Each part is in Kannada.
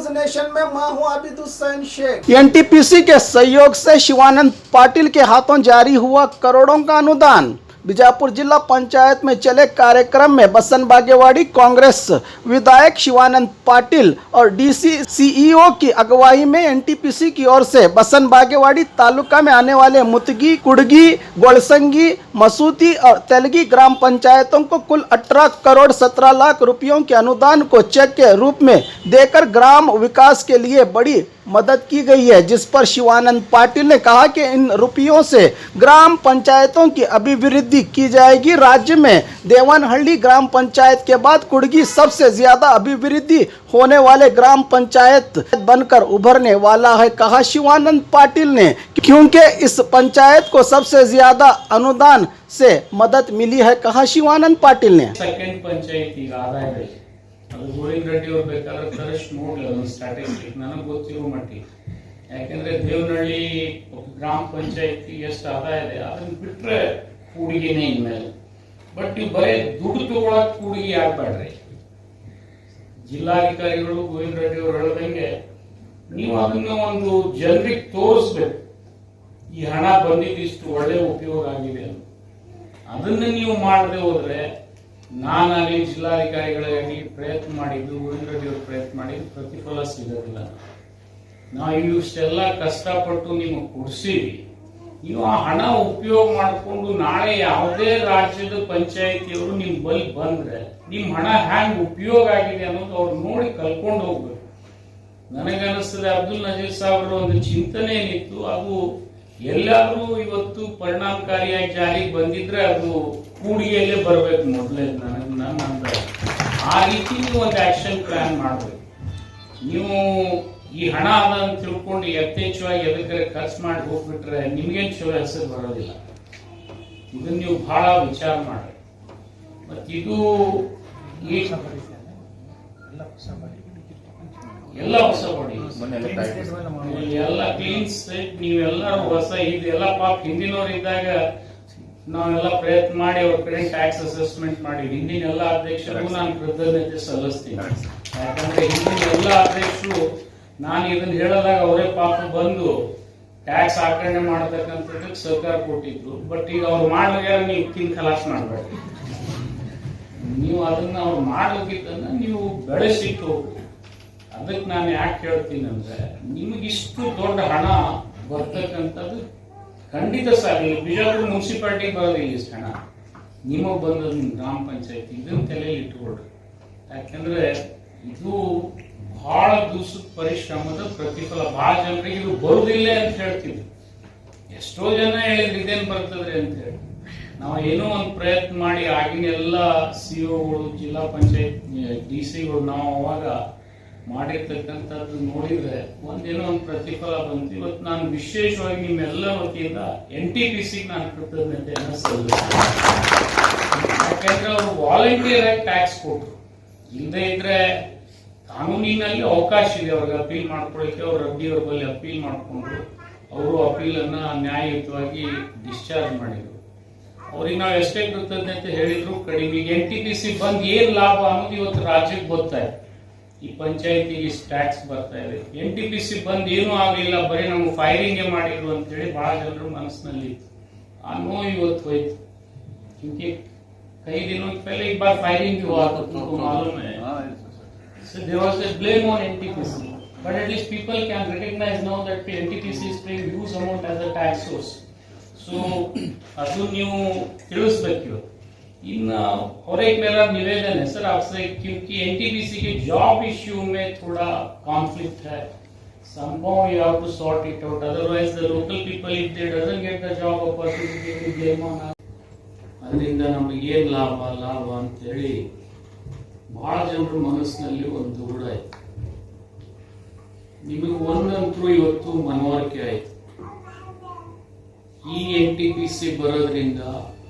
नेशन में मैं हूं आबिद हुसैन शेख। एनटीपीसी के सहयोग से शिवानंद पाटिल के हाथों जारी हुआ करोड़ों का अनुदान। बीजापुर जिला पंचायत में चले कार्यक्रम में बसन बागेवाड़ी कांग्रेस विधायक शिवानंद पाटिल और डीसी सीईओ की अगुवाई में एनटीपीसी की ओर से बसन बागेवाड़ी तालुका में आने वाले मुतगी, कुड़गी, गोलसंगी, मसूती और तेलगी ग्राम पंचायतों को कुल 18 करोड़ 17 लाख रुपयों के अनुदान को चेक के रूप में देकर ग्राम विकास के लिए बड़ी मदद की गई है, जिस पर शिवानंद पाटिल ने कहा कि इन रुपयों से ग्राम पंचायतों की अभिवृद्धि की जाएगी। राज्य में देवनहल्ली ग्राम पंचायत के बाद कुड़गी सबसे ज्यादा अभिवृद्धि होने वाले ग्राम पंचायत बनकर उभरने वाला है, कहा शिवानंद पाटिल ने, क्योंकि इस पंचायत को सबसे ज्यादा अनुदान से मदद मिली है, कहा शिवानंद पाटिल ने। सेकंड पंचायत ಅದು ಗೋವಿಂದ ರೆಡ್ಡಿ ಅವರು ಬೇಕಾದ್ರೆ ತರಷ್ಟು ನೋಡ್ಲಿ ಅದೊಂದು ಸ್ಟ್ರಾಟಜಿಕ್ ನನಗೆ ಗೊತ್ತಿರೋ ಮಟ್ಟಿಗೆ. ಯಾಕಂದ್ರೆ ದೇವನಹಳ್ಳಿ ಗ್ರಾಮ ಪಂಚಾಯತಿ ಎಷ್ಟು ಆದಾಯ ಇದೆ ಅದನ್ನ ಬಿಟ್ರೆ ಕೂಡಿಗೆನೇ ಇನ್ಮೇಲೆ. ಬಟ್ ನೀವು ಬರೀ ದುಡ್ಡು ತಗೊಳಕ್ ಕೂಡಿಗೆ ಆಗ್ಬೇಡ್ರಿ. ಜಿಲ್ಲಾಧಿಕಾರಿಗಳು ಗೋವಿಂದ ರೆಡ್ಡಿ ಅವರು ಹೇಳದಂಗೆ ನೀವು ಅದನ್ನ ಒಂದು ಜನರಿಗೆ ತೋರಿಸ್ಬೇಕು, ಈ ಹಣ ಬಂದಿದ್ದು ಒಳ್ಳೆ ಉಪಯೋಗ ಆಗಿದೆ ಅಂತ. ಅದನ್ನ ನೀವು ಮಾಡದೆ ಹೋದ್ರೆ ನಾನಾಗಲಿ ಜಿಲ್ಲಾಧಿಕಾರಿಗಳಾಗಿ ಪ್ರಯತ್ನ ಮಾಡಿದ್ದು ಗೋವಿಂದ ರೆಡ್ಡಿ ಅವರು ಪ್ರಯತ್ನ ಮಾಡಿದ್ದು ಪ್ರತಿಫಲ ಸಿಗೋದಿಲ್ಲ. ನಾವು ಇಷ್ಟೆಲ್ಲ ಕಷ್ಟಪಟ್ಟು ನಿಮಗೆ ಕೊಡಿಸಿವಿ, ನೀವು ಆ ಹಣ ಉಪಯೋಗ ಮಾಡಿಕೊಂಡು ನಾಳೆ ಯಾವುದೇ ರಾಜ್ಯದ ಪಂಚಾಯಿತಿಯವರು ನಿಮ್ ಬಳಿ ಬಂದ್ರೆ ನಿಮ್ ಹಣ ಹ್ಯಾಂಗ್ ಉಪಯೋಗ ಆಗಿದೆ ಅನ್ನೋದು ಅವ್ರು ನೋಡಿ ಕಲ್ಕೊಂಡು ಹೋಗ್ಬೇಕು. ನನಗನ್ನಿಸ್ತದೆ ಅಬ್ದುಲ್ ನಜೀರ್ ಸಾಹೇಬ್ರ ಒಂದು ಚಿಂತನೆ ಏನಿತ್ತು ಅದು ಎಲ್ಲಾದ್ರೂ ಇವತ್ತು ಪರಿಣಾಮಕಾರಿಯಾಗಿ ಜಾರಿಗೆ ಬಂದಿದ್ರೆ ಅದು ಕೂಡಿಗೆಯಲ್ಲೇ ಬರ್ಬೇಕು ಮೊದಲೇ. ನನ್ನ ಆ ರೀತಿ ನೀವು ಒಂದು ಆಕ್ಷನ್ ಪ್ಲಾನ್ ಮಾಡಬೇಕು. ನೀವು ಈ ಹಣ ಅದ ಅಂತ ತಿಳ್ಕೊಂಡು ಯಥೇಚ್ಛವಾಗಿ ಎದಕ್ಕೆ ಖರ್ಚು ಮಾಡಿ ಹೋಗ್ಬಿಟ್ರೆ ನಿಮ್ಗೇನು ಚಲೋ ಹೆಸರು ಬರೋದಿಲ್ಲ. ಇದನ್ನ ನೀವು ಬಹಳ ವಿಚಾರ ಮಾಡಿ. ಮತ್ತಿದು ಎಲ್ಲ ಹೊಸ ಬಾಡಿ ಎಲ್ಲ ಕ್ಲೀನ್ ಸ್ಲೇಟ್, ನೀವೆಲ್ಲರೂ ಹೊಸ ಇದೆಲ್ಲ ಪಾಪ ಹಿಂದಿನವ್ರು ಇದ್ದಾಗ ನಾವೆಲ್ಲ ಪ್ರಯತ್ನ ಮಾಡಿ ಅವ್ರ ಕಡೆ ಟ್ಯಾಕ್ಸ್ ಅಸೆಸ್ಮೆಂಟ್ ಮಾಡಿ ಹಿಂದಿನ ಎಲ್ಲ ಅಧ್ಯಕ್ಷರಿಗೂ ನಾನು ಕೃತಜ್ಞತೆ ಸಲ್ಲಿಸ್ತೀನಿ. ಯಾಕಂದ್ರೆ ಹಿಂದಿನ ಎಲ್ಲ ಅಧ್ಯಕ್ಷರು ನಾನು ಇದನ್ನ ಹೇಳದಾಗ ಅವರೇ ಪಾಪ ಬಂದು ಟ್ಯಾಕ್ಸ್ ಆಕರಣೆ ಮಾಡತಕ್ಕಂಥದ್ದಕ್ಕೆ ಸಹಕಾರ ಕೊಟ್ಟಿದ್ರು. ಬಟ್ ಈಗ ಅವ್ರು ಮಾಡ್ಲಾಗ ನೀವು ತಿನ್ ಖಲಾಸ್ ಮಾಡ್ಬೇಡಿ. ನೀವು ಅದನ್ನ ಅವ್ರು ಮಾಡ್ಲಿಕ್ಕಿದ್ದನ್ನ ನೀವು ಬೆಳೆಸಿಟ್ಟು ಹೋಗ್ರಿ. ಅದಕ್ಕೆ ನಾನು ಯಾಕೆ ಹೇಳ್ತೀನಿ ಅಂದ್ರೆ ನಿಮಗಿಷ್ಟು ದೊಡ್ಡ ಹಣ ಬರ್ತಕ್ಕಂಥದ್ದು ಖಂಡಿತ ಸಾಧ್ಯ. ಬಿಜಾಪುರ ಮುನ್ಸಿಪಾಲಿಟಿ ಬರೋದಿಲ್ಲ ಇಷ್ಟು ಹಣ, ನಿಮಗ್ ಬಂದದ್ದು ನಿಮ್ ಗ್ರಾಮ ಪಂಚಾಯತಿ. ಇದನ್ನ ತಲೆಯಲ್ಲಿ ಇಟ್ಕೊಳ್ರಿ. ಯಾಕಂದ್ರೆ ಇದು ಬಹಳ ದಿವಸದ ಪರಿಶ್ರಮದ ಪ್ರತಿಫಲ. ಬಹಳ ಜನರಿಗೆ ಇದು ಬರುದಿಲ್ಲ ಅಂತ ಹೇಳ್ತಿದ್ವಿ. ಎಷ್ಟೋ ಜನ ಹೇಳಿದ್ರು ಇದೇನ್ ಬರ್ತದ್ರಿ ಅಂತ ಹೇಳಿ. ನಾವು ಏನೋ ಒಂದು ಪ್ರಯತ್ನ ಮಾಡಿ ಆಗಿನ ಎಲ್ಲ ಸಿಒಗಳು, ಜಿಲ್ಲಾ ಪಂಚಾಯತ್ ಡಿಸಿಗಳು ನಾವು ಅವಾಗ ಮಾಡಿರ್ತಕ್ಕಂಥದ್ದು ನೋಡಿದ್ರೆ ಒಂದೇನೋ ಒಂದು ಪ್ರತಿಫಲ ಬಂತು. ಇವತ್ತು ನಾನು ವಿಶೇಷವಾಗಿ ನಿಮ್ಮೆಲ್ಲ ವತಿಯಿಂದ NTPC ನಾನು ಕೃತಜ್ಞತೆಯನ್ನು ಸಲ್ಲಿಸ್ತೇನೆ. ಯಾಕಂದ್ರೆ ಅವರು ವಾಲಂಟಿಯರ್ ಆಗಿ ಟ್ಯಾಕ್ಸ್ ಕೊಟ್ಟರು. ಇಲ್ಲದೆ ಇದ್ರೆ ಕಾನೂನಿನಲ್ಲಿ ಅವಕಾಶ ಇದೆ ಅವ್ರಿಗೆ ಅಪೀಲ್ ಮಾಡ್ಕೊಳ್ಳಿಕ್ಕೆ. ಅವ್ರು ರಡ್ಡಿಯವ್ರ ಬಳಿ ಅಪೀಲ್ ಮಾಡಿಕೊಂಡ್ರು. ಅವರು ಅಪೀಲನ್ನ ನ್ಯಾಯಯುತವಾಗಿ ಡಿಸ್ಚಾರ್ಜ್ ಮಾಡಿದ್ರು. ಅವ್ರಿಗೆ ನಾವು ಎಷ್ಟೇ ಕೃತಜ್ಞತೆ ಹೇಳಿದ್ರು ಕಡಿಮೆ. NTPC ಬಂದ್ ಏನ್ ಲಾಭ ಅನ್ನೋದು ಇವತ್ತು ರಾಜ್ಯಕ್ಕೆ ಗೊತ್ತಾಯ್ತು. ಈ ಪಂಚಾಯತಿಗೆ ಟ್ಯಾಕ್ಸ್ ಬರ್ತಾ ಇದೆ. NTPC ಬಂದ್ ಏನೂ ಆಗಲಿಲ್ಲ, ಬರೀ ನಮ್ಗೆ ಫೈರಿಂಗ್ ಮಾಡಿದ್ರು ಅಂತ ಹೇಳಿ ಬಹಳ ಜನರ ಮನಸ್ಸಿನಲ್ಲಿ ಇತ್ತು. ಆ ನೋವು ಇವತ್ತು ಹೋಯ್ತು. क्योंकि कई दिनों पहले एक बार फायरिंग हुआ था, तुमको मालूम है. So there was a blame on NTPC, but at least people can recognize now that NTPC is paying huge amount as a tax source. So ಅದು ನೀವು ತಿಳಿಸ್ಬೇಕು. इन और एक मेरा निवेदन है सर आपसे, क्योंकि NTPC के जॉब इश्यू में थोड़ा कॉन्फ्लिक्ट है. Somehow you have to sort it out. Otherwise, the local people, if they doesn't get the job opportunity, they will blame on us. ಅದರಿಂದ ನಮಗೆ ಏನ್ ಲಾಭ ಅಂತ ಹೇಳಿ ಬಹಳ ಜನರ ಮನಸ್ಸಿನಲ್ಲಿ ಒಂದು ದೂರ ಆಯ್ತು. ನಿಮಗೆ ಒಂದಂತರೂ ಇವತ್ತು ಮನವರಿಕೆ ಆಯ್ತು. ಈ NTPC ಬರೋದ್ರಿಂದ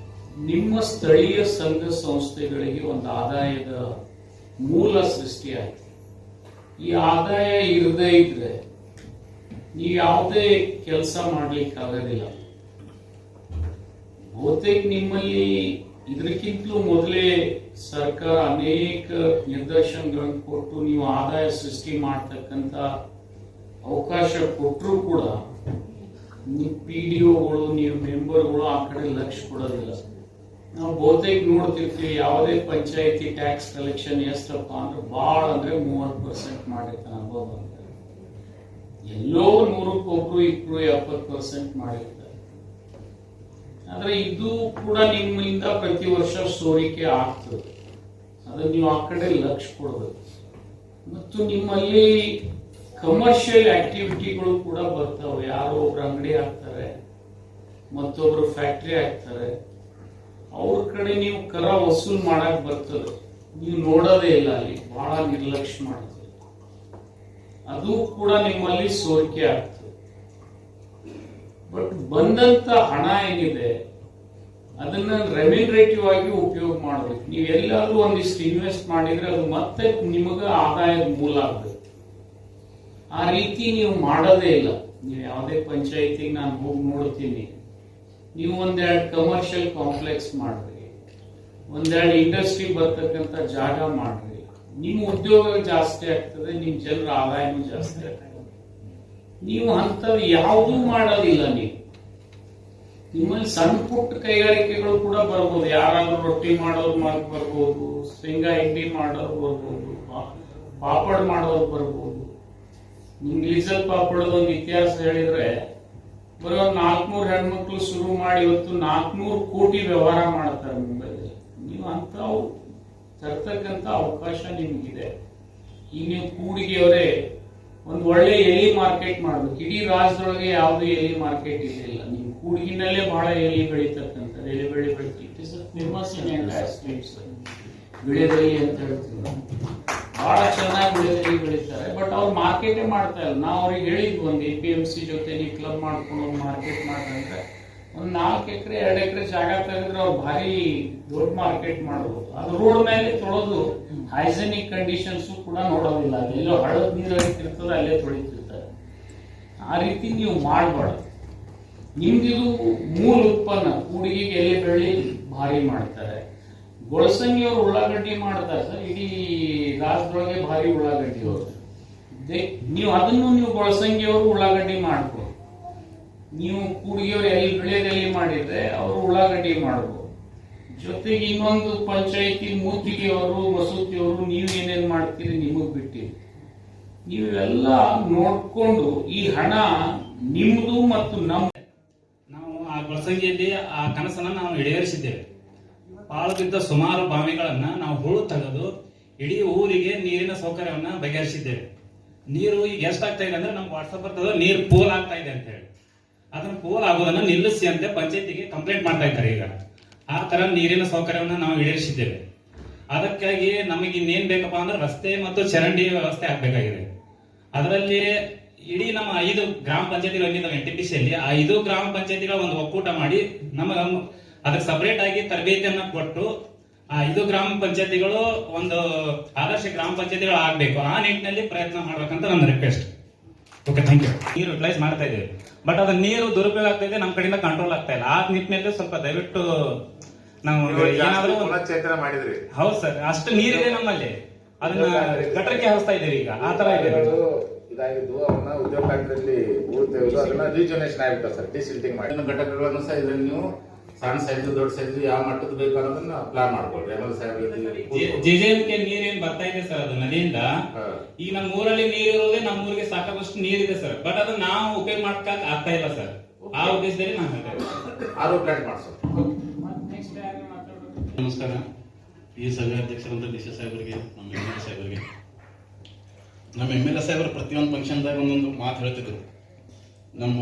ನಿಮ್ಮ ಸ್ಥಳೀಯ ಸಂಘ ಸಂಸ್ಥೆಗಳಿಗೆ ಒಂದು ಆದಾಯದ ಮೂಲ ಸೃಷ್ಟಿಯಾಯಿತು. ಈ ಆದಾಯ ಇರದೇ ಇದ್ರೆ ನೀವು ಯಾವುದೇ ಕೆಲಸ ಮಾಡ್ಲಿಕ್ಕೆ ಆಗೋದಿಲ್ಲ. ಬಹುತೇಕ ನಿಮ್ಮಲ್ಲಿ ಇದಕ್ಕಿಂತಲೂ ಮೊದಲೇ ಸರ್ಕಾರ ಅನೇಕ ನಿರ್ದೇಶನಗಳನ್ನು ಕೊಟ್ಟು ನೀವು ಆದಾಯ ಸೃಷ್ಟಿ ಮಾಡ್ತಕ್ಕಂಥ ಅವಕಾಶ ಕೊಟ್ಟರು ಕೂಡ ನೀವು PDOಗಳು ನೀವು ಮೆಂಬರ್ಗಳು ಆ ಕಡೆ ಲಕ್ಷ್ಯ ಕೊಡೋದಿಲ್ಲ. ನಾವು ಬಹುತೇಕ ನೋಡ್ತಿರ್ತೀವಿ ಯಾವುದೇ ಪಂಚಾಯತಿ ಟ್ಯಾಕ್ಸ್ ಕಲೆಕ್ಷನ್ ಎಷ್ಟಪ್ಪ ಅಂದ್ರೆ ಬಹಳ ಅಂದ್ರೆ 30% ಮಾಡಿರ್ತಾನೆ ಅಬ್ಬಬ್ಬ ಅಂತ. ಎಲ್ಲೋ 100ಕ್ಕೆ 70% ಮಾಡಿರ್ತಾರೆ. ಆದ್ರೆ ಇದು ಕೂಡ ನಿಮ್ಮಿಂದ ಪ್ರತಿ ವರ್ಷ ಸೋರಿಕೆ ಆಗ್ತದೆ. ಅದನ್ನ ನೀವು ಆ ಕಡೆ ಲಕ್ಷ್ಯ ಕೊಡಬೇಕು. ಮತ್ತು ನಿಮ್ಮಲ್ಲಿ ಕಮರ್ಷಿಯಲ್ ಆಕ್ಟಿವಿಟಿಗಳು ಕೂಡ ಬರ್ತಾವೆ. ಯಾರೋ ಒಬ್ರು ಅಂಗಡಿ ಹಾಕ್ತಾರೆ, ಮತ್ತೊಬ್ರು ಫ್ಯಾಕ್ಟರಿ ಹಾಕ್ತಾರೆ, ಅವ್ರ ಕಡೆ ನೀವು ಕರ ವಸೂಲ್ ಮಾಡಕ್ ಬರ್ತದೆ, ನೀವು ನೋಡೋದೇ ಇಲ್ಲ, ಅಲ್ಲಿ ಬಹಳ ನಿರ್ಲಕ್ಷ್ಯ ಮಾಡ್ತಾರೆ. ಅದು ಕೂಡ ನಿಮ್ಮಲ್ಲಿ ಸೋರಿಕೆ ಆಗ್ತದೆ. ಬಟ್ ಬಂದಂತ ಹಣ ಏನಿದೆ ಅದನ್ನ ರೆಮ್ಯುನರೇಟಿವ್ ಆಗಿ ಉಪಯೋಗ ಮಾಡಬೇಕು. ನೀವು ಎಲ್ಲಾದ್ರೂ ಒಂದಿಷ್ಟು ಇನ್ವೆಸ್ಟ್ ಮಾಡಿದ್ರೆ ಅದು ಮತ್ತೆ ನಿಮಗ ಆದಾಯದ ಮೂಲ ಆಗ್ಬೇಕು. ಆ ರೀತಿ ನೀವು ಮಾಡೋದೇ ಇಲ್ಲ. ನೀವು ಯಾವುದೇ ಪಂಚಾಯತಿಗೆ ನಾನು ಹೋಗಿ ನೋಡ್ತೀನಿ, ನೀವು ಒಂದೆರಡು ಕಮರ್ಷಿಯಲ್ ಕಾಂಪ್ಲೆಕ್ಸ್ ಮಾಡ್ರಿ, ಒಂದೆರಡು ಇಂಡಸ್ಟ್ರಿ ಬರ್ತಕ್ಕಂಥ ಜಾಗ ಮಾಡ್ರಿ, ನಿಮ್ಮ ಉದ್ಯೋಗ ಜಾಸ್ತಿ ಆಗ್ತದೆ, ನಿಮ್ ಜನರ ಆದಾಯನೂ ಜಾಸ್ತಿ ಆಗ್ತದೆ. ನೀವು ಅಂಥದ್ದು ಯಾವುದೂ ಮಾಡೋದಿಲ್ಲ. ನೀವು ನಿಮ್ಮಲ್ಲಿ ಸಣ್ಣ ಪುಟ್ಟ ಕೈಗಾರಿಕೆಗಳು ಕೂಡ ಬರ್ಬೋದು. ಯಾರಾದ್ರೂ ರೊಟ್ಟಿ ಮಾಡೋರು ಬರ್ಬೋದು, ಶೇಂಗಾ ಹಿಂಡಿ ಮಾಡೋರು ಬರ್ಬೋದು, ಪಾಪಡ್ ಮಾಡೋರು ಬರ್ಬೋದು. ನಿಮ್ಗೆ ಲೀಸಲ್ ಪಾಪಡದ ಒಂದು ಇತಿಹಾಸ ಹೇಳಿದ್ರೆ ಬರೋ 400 ಹೆಣ್ಮಕ್ಳು ಶುರು ಮಾಡಿ ಇವತ್ತು 400 ಕೋಟಿ ವ್ಯವಹಾರ ಮಾಡ್ತಾರೆ ಮುಂಬೈದಲ್ಲಿ. ನೀವು ಅಂಥವು ತರ್ತಕ್ಕಂಥ ಅವಕಾಶ ನಿಮ್ಗಿದೆ. ಈಗ ನೀವು ಕೂಡಿಗೆಯವರೇ ಒಂದು ಒಳ್ಳೆ ಎಲಿ ಮಾರ್ಕೆಟ್ ಮಾಡ್ಬೇಕು. ಇಡೀ ರಾಜ್ಯದೊಳಗೆ ಯಾವ್ದು ಎಲಿ ಮಾರ್ಕೆಟ್ ಇಲ್ಲ. ನೀವು ಕೂಡಿಗಿನಲ್ಲೇ ಬಹಳ ಎಲಿ ಬೆಳೀತಕ್ಕಂಥದ್ದು. ಎಲಿ ಬೆಳಿತೀವಿ ಫೇಮಸ್ ಬೆಳೆದಲ್ಲಿ ಅಂತ ಹೇಳ್ತೀವಿ. ಬಹಳ ಚೆನ್ನಾಗಿ ಬೆಳೆದಲ್ಲಿ ಬೆಳೀತಾರೆ. ಬಟ್ ಅವ್ರು ಮಾರ್ಕೆಟೇ ಮಾಡ್ತಾ ಇಲ್ಲ. ನಾವು ಅವ್ರಿಗೆ ಹೇಳಿದ್ವಿ ಒಂದು APMC ಜೊತೆ ನೀವು ಕ್ಲಬ್ ಮಾಡ್ಕೊಂಡು ಒಂದು ಮಾರ್ಕೆಟ್ ಮಾಡ್ರಂದ್ರೆ ಒಂದು 4 ಎಕರೆ 2 ಎಕರೆ ಜಾಗ ತೆಗೆದ್ರೆ ಅವ್ರು ಭಾರಿ ದೊಡ್ಡ ಮಾರ್ಕೆಟ್ ಮಾಡ್ಬೋದು. ಅದು ರೋಡ್ ಮೇಲೆ ತೊಳೆದು ಹೈಜೆನಿಕ್ ಕಂಡೀಷನ್ಸ್ ಕೂಡ ನೋಡೋದಿಲ್ಲ. ಎಲ್ಲೋ ಹಳದ ನೀರು ಹರಿತಿರ್ತದೆ, ಅಲ್ಲೇ ತೊಳಿತಿರ್ತಾರೆ. ಆ ರೀತಿ ನೀವು ಮಾಡಬಾರ್ದು. ನಿಮ್ದಿದು ಮೂಲ ಉತ್ಪನ್ನ. ಕೂಡಿಗೆಗೆ ಎಲೆ ಬೆಳ್ಳಿ ಭಾರಿ ಮಾಡ್ತಾರೆ. ಗೊಳಸಂಗಿಯವರು ಉಳ್ಳಾಗಡ್ಡಿ ಮಾಡ್ತಾರೆ ಸರ್. ಇಡೀ ರಾಜ್ಯದೊಳಗೆ ಭಾರಿ ಉಳ್ಳಾಗಡ್ಡಿ ಅವರು. ನೀವು ಅದನ್ನು ನೀವು ಗೊಳಸಂಗಿಯವರು ಉಳ್ಳಾಗಡ್ಡಿ ಮಾಡ್ಬೋದು. ನೀವು ಕೂಡಿಗೆಯವರು ಎಲ್ಲಿ ಬೆಳೆಯಲ್ಲಿ ಮಾಡಿದ್ರೆ ಅವರು ಉಳ್ಳಾಗಡ್ಡಿ ಮಾಡ್ಬೋದು. ಜೊತೆಗೆ ಇನ್ನೊಂದು ಪಂಚಾಯತಿ ಮೂತಿಗೆಯವರು ಮಸೂತಿಯವರು ನೀವು ಏನೇನ್ ಮಾಡ್ತೀರಿ ನಿಮಗ್ ಬಿಟ್ಟಿರಿ. ನೀವೆಲ್ಲ ನೋಡ್ಕೊಂಡು ಈ ಹಣ ನಿಮ್ದು ಮತ್ತು ನಾವು ಆ ಗೊಳಸಂಗಿಯಲ್ಲಿ ಆ ಕನಸನ್ನ ನಾವು ಈಡೇರಿಸಿದ್ದೇವೆ. ಪಾಳುತ್ತಿದ್ದ ಸುಮಾರು ಬಾವಿಗಳನ್ನ ನಾವು ಹೂಳು ತೆಗೆದು ಇಡೀ ಊರಿಗೆ ನೀರಿನ ಸೌಕರ್ಯವನ್ನ ಬಗೆಹರಿಸಿದ್ದೇವೆ. ನೀರು ಈಗ ಎಷ್ಟಾಗ್ತಾ ಇದೆ ಅಂದ್ರೆ ನಮ್ಗೆ ವಾಟ್ಸಪ್ ಬರ್ತದೆ, ನೀರು ಪೋಲ್ ಆಗ್ತಾ ಇದೆ ಅಂತ ಹೇಳಿ. ಅದನ್ನ ಪೋಲ್ ಆಗೋದನ್ನ ನಿಲ್ಲಿಸಿ ಅಂತ ಪಂಚಾಯತಿಗೆ ಕಂಪ್ಲೇಂಟ್ ಮಾಡ್ತಾ ಇದ್ದಾರೆ. ಈಗ ಆ ತರ ನೀರಿನ ಸೌಕರ್ಯವನ್ನ ನಾವು ಈಡೇರಿಸಿದ್ದೇವೆ. ಅದಕ್ಕಾಗಿ ನಮಗೆ ಇನ್ನೇನ್ ಬೇಕಪ್ಪ ಅಂದ್ರೆ ರಸ್ತೆ ಮತ್ತು ಚರಂಡಿ ವ್ಯವಸ್ಥೆ ಆಗ್ಬೇಕಾಗಿದೆ. ಅದರಲ್ಲಿ ಇಡೀ ನಮ್ಮ 5 ಗ್ರಾಮ ಪಂಚಾಯತಿಗಳು NTPC ಅಲ್ಲಿ ಆ 5 ಗ್ರಾಮ ಪಂಚಾಯತಿಗಳ ಒಂದು ಒಕ್ಕೂಟ ಮಾಡಿ ನಮಗೆ ಅದಕ್ಕೆ ಸಪರೇಟ್ ಆಗಿ ತರಬೇತಿಯನ್ನ ಕೊಟ್ಟು ಆ 5 ಗ್ರಾಮ ಪಂಚಾಯತಿಗಳು ಒಂದು ಆದರ್ಶ ಗ್ರಾಮ ಪಂಚಾಯತಿಗಳು ಆಗ್ಬೇಕು. ಆ ನಿಟ್ಟಿನಲ್ಲಿ ಪ್ರಯತ್ನ ಮಾಡ್ಬೇಕಂತ ನನ್ನ ರಿಕ್ವೆಸ್ಟ್. Okay, thank you. ನೀರು ಯುಟಿಲೈಸ್ ಮಾಡ್ತಾ ಇದ್ದೇವೆ, ಬಟ್ ಅದ ನೀರು ದುರುಪಯೋಗ ಆಗ್ತಾ ಇದೆ, ನಮ್ಮ ಕಡೆಯಿಂದ ಕಂಟ್ರೋಲ್ ಆಗ್ತಾ ಇಲ್ಲ. ಆ ನಿಟ್ಟಿನಲ್ಲಿ ಸ್ವಲ್ಪ ದಯವಿಟ್ಟು ನಾವು ಏನಾದ್ರೂ ಮಾಡಿದ್ರಿ. ಹೌದು ಸರ್, ಅಷ್ಟು ನೀರಿದೆ ನಮ್ಮಲ್ಲಿ, ಅದನ್ನ ಗಟರಕ್ಕೆ ಹರಿಸ್ತಾ ಇದ್ದೇವೆ. ಈಗ ಆ ತರ ಇದೆ. ಇದಾಗಿದ್ದು ಅವನ್ನ ಉದ್ಯೋಗ ಫ್ಯಾಕ್ಟರಿಯಲ್ಲಿ ಊರು ತೆಗೆದು ಅದನ್ನ ರೀಜನರೇಷನ್ ಆಗಿಬಿಟ್ಟು ಸರ್ ಡಿಸಿಲ್ಟಿಂಗ್ ಮಾಡಿ ಘಟಕಗಳನ್ನು ಸಹ ಇದರಲ್ಲಿ ನೀವು ಸಣ್ಣ ಸೈಜ್ ದೊಡ್ಡ ಸೈಜ್ ಯಾವ ಮಟ್ಟದ ಬೇಕು ಅನ್ನೋದನ್ನ ಪ್ಲಾನ್ ಮಾಡ್ಕೊಳ್ರಿ. JJMK ನೀರೇನ್ ಬರ್ತಾ ಇದೆ ಸರ್, ಅದು ನದಿಯಿಂದ ಈಗ ನಮ್ಮ ಊರಲ್ಲಿ ನೀರು ಇರೋದೇ ನಮ್ಮ ಊರಿಗೆ ಸಾಕಷ್ಟು ನೀರಿದೆ ಸರ್. ಬಟ್ ಅದನ್ನ ನಾವು ಉಪಯೋಗ ಮಾಡ್ಕಕ್ ಆಗ್ತಾ ಇಲ್ಲ ಸರ್. ಆ ಉದ್ದೇಶದಲ್ಲಿ ನಾನು ಹೇಳ್ತೇವೆ ಆರು ಪ್ಲಾಂಟ್ ಮಾಡಿಸೋದು. ನಮಸ್ಕಾರ. ಈ ಸಭೆ ಅಧ್ಯಕ್ಷರಂತ DC ಸಾಹೇಬರಿಗೆ, ನಮ್ಮ MLA ಸಾಹೇಬರಿಗೆ. ನಮ್ಮ MLA ಸಾಹೇಬರು ಪ್ರತಿಯೊಂದು ಫಂಕ್ಷನ್ದಾಗ ಒಂದೊಂದು ಮಾತು ಹೇಳ್ತಿದ್ರು. ನಮ್ಮ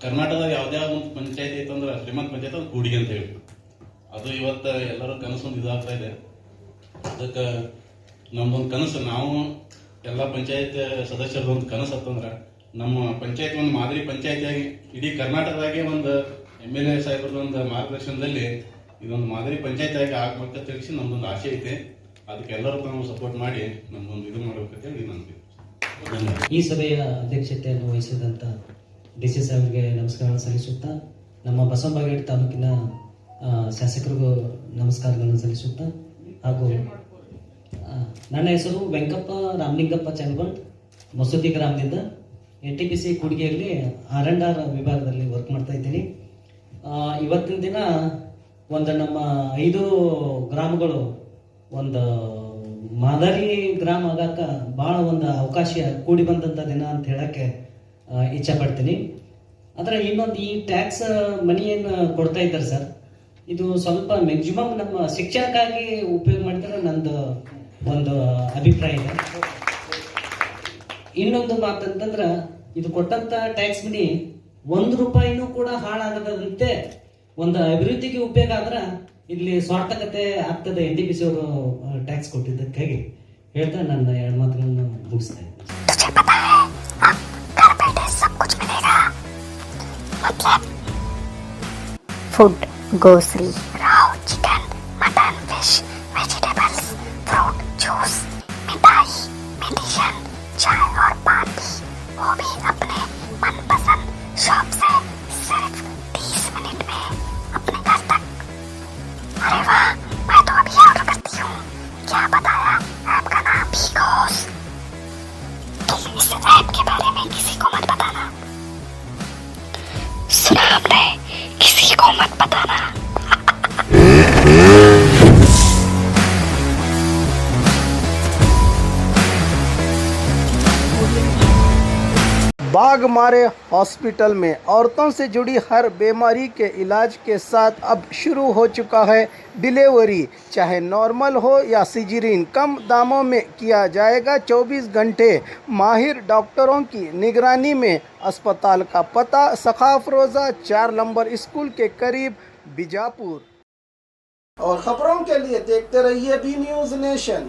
ಕರ್ನಾಟಕದಾಗ ಯಾವುದೇ ಒಂದು ಪಂಚಾಯತಿ ಐತಂದ್ರೆ ಶ್ರೀಮಂತ ಪಂಚಾಯತ್ ಒಂದು ಕೂಡಿಗೆ ಅಂತ ಹೇಳಿ. ಅದು ಇವತ್ತು ಎಲ್ಲರೂ ಕನಸೊಂದು ಇದಾಗ್ತಾ ಇದೆ. ಅದಕ್ಕೆ ನಮ್ದೊಂದು ಕನಸು, ನಾವು ಎಲ್ಲ ಪಂಚಾಯತ್ ಸದಸ್ಯರದೊಂದು ಕನಸು ಅಂತಂದ್ರೆ ನಮ್ಮ ಪಂಚಾಯತ್ ಒಂದು ಮಾದರಿ ಪಂಚಾಯತಿಯಾಗಿ ಇಡೀ ಕರ್ನಾಟಕದಾಗೆ ಒಂದು MLA ಸಾಹೇಬರದೊಂದು ಮಾರ್ಗದರ್ಶನದಲ್ಲಿ ಇದೊಂದು ಮಾದರಿ ಪಂಚಾಯತ್ ಆಗ್ಬೇಕಂತ ತಿಳಿಸಿ ನಮ್ದೊಂದು ಆಸೆ ಐತೆ. ಅದಕ್ಕೆ ಎಲ್ಲರೂ ನಾವು ಸಪೋರ್ಟ್ ಮಾಡಿ ನಮ್ದೊಂದು ಇದು ಮಾಡ್ಬೇಕಂತ ಹೇಳಿ ನಂಗೆ. ಈ ಸಭೆಯ ಅಧ್ಯಕ್ಷತೆಯನ್ನು ವಹಿಸಿದಂತ DC ಸಾಹೇಬರಿಗೆ ನಮಸ್ಕಾರ ಸಲ್ಲಿಸುತ್ತಾ, ನಮ್ಮ ಬಸವನಬಾಗೇವಾಡಿ ತಾಲೂಕಿನ ಶಾಸಕರಿಗೂ ನಮಸ್ಕಾರಗಳನ್ನು ಸಲ್ಲಿಸುತ್ತಾ ಹಾಗೂ ನನ್ನ ಹೆಸರು ವೆಂಕಪ್ಪ ರಾಮಲಿಂಗಪ್ಪ ಚನ್ಗೊಂಡ್ ಮಸೂತಿ ಗ್ರಾಮದಿಂದ NTPC ಕೂಡಿಗೆಯಲ್ಲಿ R&R ವಿಭಾಗದಲ್ಲಿ ವರ್ಕ್ ಮಾಡ್ತಾ ಇದ್ದೀನಿ. ಇವತ್ತಿನ ದಿನ ಒಂದು ನಮ್ಮ 5 ಗ್ರಾಮಗಳು ಒಂದು ಮಾದರಿ ಗ್ರಾಮ ಆಗಾಕ ಭಾಳ ಒಂದು ಅವಕಾಶ ಕೂಡಿ ಬಂದಂಥ ದಿನ ಅಂತ ಹೇಳಕ್ಕೆ ಇಚ್ಛೆ ಪಡ್ತೀನಿ. ಆದರೆ ಇನ್ನೊಂದು ಈ ಟ್ಯಾಕ್ಸ್ ಮನಿ ಏನು ಕೊಡ್ತಾ ಇದ್ದಾರೆ ಸರ್, ಇದು ಸ್ವಲ್ಪ ಮ್ಯಾಕ್ಸಿಮಮ್ ನಮ್ಮ ಶಿಕ್ಷಣಕ್ಕಾಗಿ ಉಪಯೋಗ ಮಾಡಿದ್ರೆ ನಂದು ಒಂದು ಅಭಿಪ್ರಾಯ ಇದೆ. ಇನ್ನೊಂದು ಮಾತಂತಂದ್ರೆ ಇದು ಕೊಟ್ಟಂತ ಟ್ಯಾಕ್ಸ್ ಮನಿ 1 ರೂಪಾಯಿನೂ ಕೂಡ ಹಾಳಾಗದಂತೆ ಒಂದು ಅಭಿವೃದ್ಧಿಗೆ ಉಪಯೋಗ ಆದ್ರೆ ಇಲ್ಲಿ ಸ್ವಾರ್ಥಕತೆ ಆಗ್ತದೆ. NTPC ಅವರು ಟ್ಯಾಕ್ಸ್ ಕೊಟ್ಟಿದ್ದಕ್ಕಾಗಿ ಹೇಳ್ತಾ ನನ್ನ 2 ಮಾತುಗಳನ್ನು ಮುಗಿಸ್ತಾ ಇದ್ದೀನಿ. Food grocery Rao chicken mutton fish vegetables fruit juice मिठाई मेडिसिन चाय और पान भी, वो भी अपने मनपसंद शॉप से सिर्फ 30 मिनट में अपने घर तक। अरे वाह, मैं तो अभी ऑर्डर करती हूँ। क्या बताया ऐप का नाम बिगोस। तुम इस ऐप के बारे में किसी को मत बताना, सुना हमने, किसी को मत बताना। बाघमारे हॉस्पिटल में औरतों से जुड़ी हर बीमारी के इलाज के साथ अब शुरू हो चुका है डिलीवरी। चाहे नॉर्मल हो या सिजेरियन, कम दामों में किया जाएगा। 24 घंटे माहिर डॉक्टरों की निगरानी में। अस्पताल का पता सखाफ रोज़ा 4 नंबर स्कूल के करीब, बीजापुर। और खबरों के लिए देखते रहिए बी न्यूज़ नेशन।